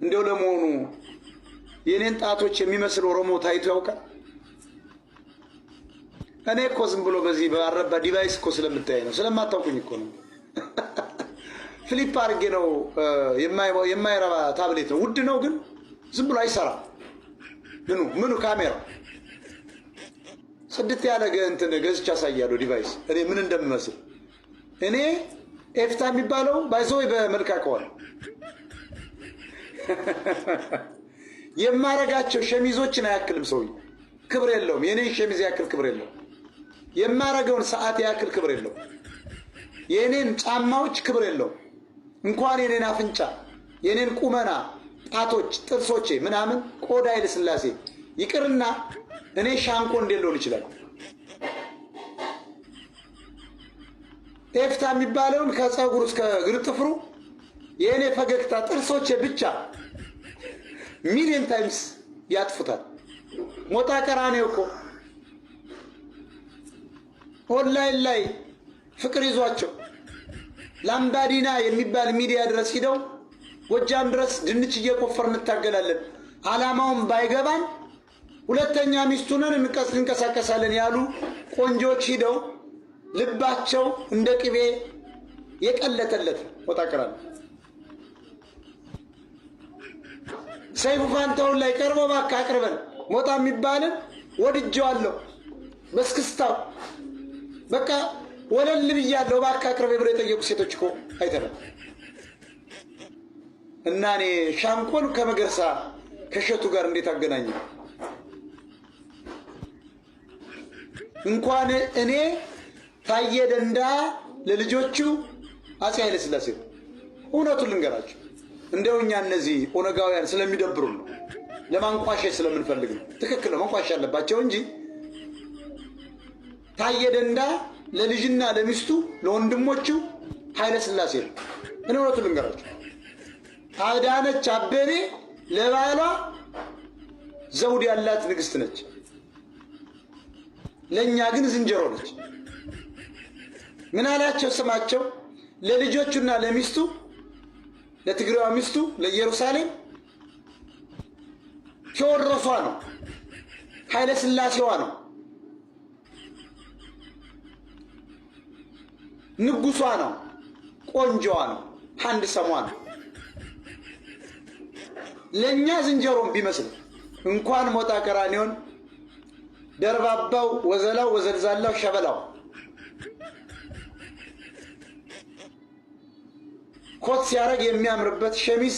እንደው ለመሆኑ የኔን ጣቶች የሚመስል ኦሮሞ ታይቶ ያውቃል? እኔ እኮ ዝም ብሎ በዚህ ባረባ ዲቫይስ እኮ ስለምታይ ነው፣ ስለማታውቁኝ እኮ ነው። ፍሊፕ አድርጌ ነው የማይረባ ታብሌት ነው፣ ውድ ነው ግን ዝም ብሎ አይሰራም። ምኑ ካሜራ ጽድት ያለ እንትን ገዝቻ ያሳያለሁ ዲቫይስ እኔ ምን እንደምመስል። እኔ ኤፍታ የሚባለው ባይዘው በመልክ አውቀዋለሁ። የማረጋቸው ሸሚዞችን አያክልም ሰውዬው፣ ክብር የለውም። የኔን ሸሚዝ ያክል ክብር የለውም። የማረገውን ሰዓት ያክል ክብር የለውም። የኔን ጫማዎች ክብር የለውም። እንኳን የኔን አፍንጫ፣ የኔን ቁመና፣ ጣቶች፣ ጥርሶቼ ምናምን ቆዳ ልስላሴ ይቅርና እኔ ሻንቆ እንደልሆን ይችላል። ኤፍታ የሚባለውን ከፀጉር እስከ እግር ጥፍሩ የኔ ፈገግታ ጥርሶቼ ብቻ ሚሊዮን ታይምስ ያጥፉታል። ሞጣ ቀራኔው እኮ ኦንላይን ላይ ፍቅር ይዟቸው ላምባዲና የሚባል ሚዲያ ድረስ ሂደው ጎጃም ድረስ ድንች እየቆፈር እንታገላለን አላማውን ባይገባን ሁለተኛ ሚስቱንን እንቀሳቀሳለን ያሉ ቆንጆች ሂደው ልባቸው እንደ ቅቤ የቀለተለት ሞጣ ቀራኔው ሰይፉ ፋንታውን ላይ ቀርቦ እባክህ አቅርበን ሞጣ የሚባልን ወድጄዋለሁ በስክስታው በቃ ወለል ብያለሁ እባክህ አቅርበኝ ብለው የጠየቁ ሴቶች እኮ አይተናል። እና እኔ ሻንቆን ከመገርሳ ከሸቱ ጋር እንዴት አገናኘ? እንኳን እኔ ታየ ደንዳ ለልጆቹ አፄ ኃይለ ሥላሴ እውነቱን ልንገራቸው እንደው እኛ እነዚህ ኦነጋውያን ስለሚደብሩ ነው፣ ለማንቋሸሽ ስለምንፈልግ ነው። ትክክል ነው፣ ማንቋሸሽ አለባቸው እንጂ ታየ ደንዳ ለልጅና ለሚስቱ ለወንድሞቹ ኃይለ ሥላሴ ነው። እኔ እውነቱን ልንገራቸው አዳነች አቤቤ ለባሏ ዘውድ ያላት ንግስት ነች፣ ለኛ ግን ዝንጀሮ ነች። ምን አላቸው ስማቸው ለልጆቹና ለሚስቱ ለትግሬዋ ሚስቱ ለኢየሩሳሌም ቴዎድሮሷ ነው፣ ኃይለ ሥላሴዋ ነው፣ ንጉሷ ነው፣ ቆንጆዋ ነው፣ አንድ ሰሟ ነው። ለኛ ዝንጀሮም ቢመስል እንኳን ሞጣ ቀራኔውን ደርባባው ወዘላው ወዘልዛላው ሸበላው ኮት ሲያረግ የሚያምርበት ሸሚዝ